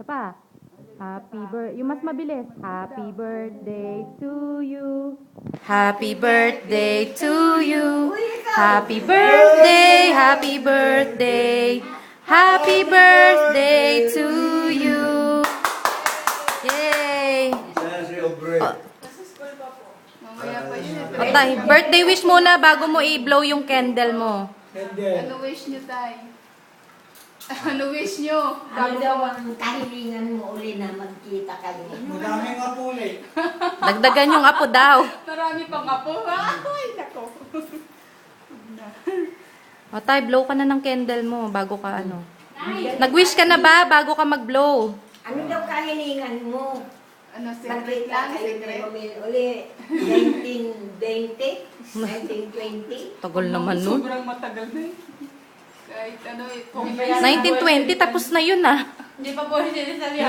pa. Yung mas mabilis. Happy birthday to you. Happy birthday to you. Happy birthday, happy birthday. Happy birthday to you. Yay! O tay, birthday wish muna bago mo i-blow yung candle mo. Ano wish nyo, Tay? Ano wish nyo? Ano daw ang kahilingan mo uli na magkita kayo? Madaming apo ulit. Dagdagan yung apo daw. Marami pang apo. Ay, nako. O tay, blow ka na ng candle mo bago ka ano. Nag-wish ka na ba bago ka mag-blow? Ano daw kahilingan mo? Ano, secret Magkita lang, kayo secret. ni uli 1920? 1920? Tagal naman nun. Sobrang matagal na eh. Kahit ano eh. Kung 1920, tapos na yun ah. Hindi pa po sinasalya.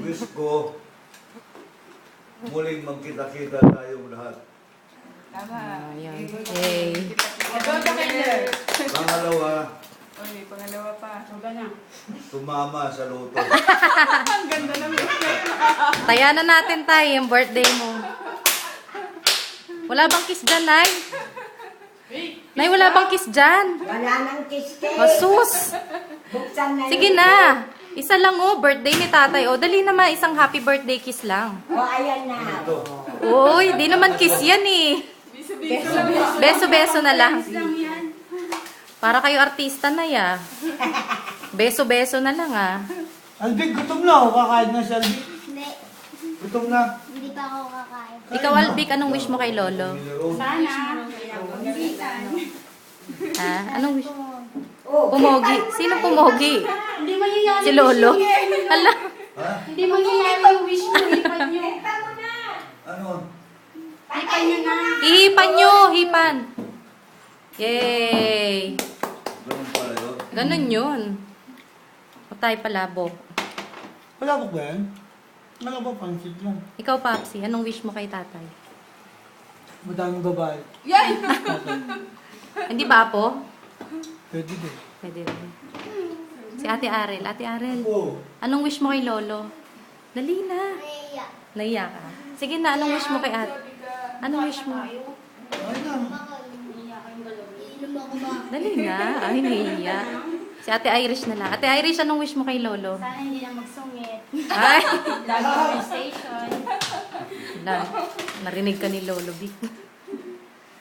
Wish ko, muling magkita-kita tayong lahat. Tama. Ayan. Yay. Ito, Takender. Pangalawa, Uy, pangalawa pa. tumama sa loto. Ang ganda ng wish na yun. Taya na natin tayo yung birthday mo. Wala bang kiss dyan, Nay? Nay, wala bang kiss dyan? Wala nang kiss-kiss. Masus! Buksan na Sige yun. na. Isa lang oh, birthday ni tatay. O, dali naman, isang happy birthday kiss lang. O, ayan na. Ito. Uy, di naman kiss yan eh. Biso-biso lang. Beso-beso na lang. Para kayo artista na ya. Beso-beso na lang ah. Alvin, gutom na ako. Kakain na si Alvin. Hindi, Gutom na. hindi pa ako kakain. Ikaw, Albic, anong wish mo kay Lolo? Ha? Anong wish? Oh, Pumogi. Sino pumogi? Hindi mangyayari Si Lolo. Hala. Ha? Hindi mangyayari yung wish mo. Hipan nyo. Ano? Hipan nyo na. Ihipan nyo, hipan. Yay! Ganun pala yun. Ganun yun. Patay palabok. Palabok ba yan? Wala ba pansit lang? Ikaw, Papsi, anong wish mo kay tatay? Madaming babae. Yay! Hindi ba po? Pwede din. Pwede rin. Si Ate Arel. Ate Arel, Oo. anong wish mo kay Lolo? Dali na. Naiya. Naiya ka. Sige na, anong wish mo kay Ate? Anong wish mo? Ay na. Iinom ako ba? Dali na. Ay, naiya. Si Ate Irish na lang. Ate Irish, anong wish mo kay Lolo? Sana hindi na magsungit. Ay! Lagi sa station. Wala. Narinig ka ni Lolo, Vic.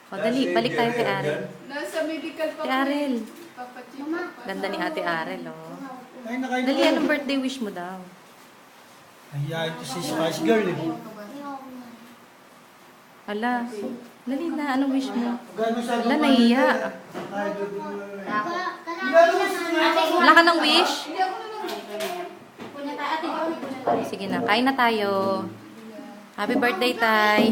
O, dali. Balik tayo kay Arel. Nasa medical pa Kay Arel. Papacheck Mama. pa. Ganda ni Ate Arel, oh. Ay, nakain Dali, anong birthday wish mo daw? Ay, ito si Spice Girl eh. Hala. Dali na, anong wish mo? Gano'n sa Wala, nahiya. Ay, gabi mo. Wala ka ng wish? Punta tayo. Ate, gawin ko na tayo. Sige na, kain na tayo. Happy birthday, Tay.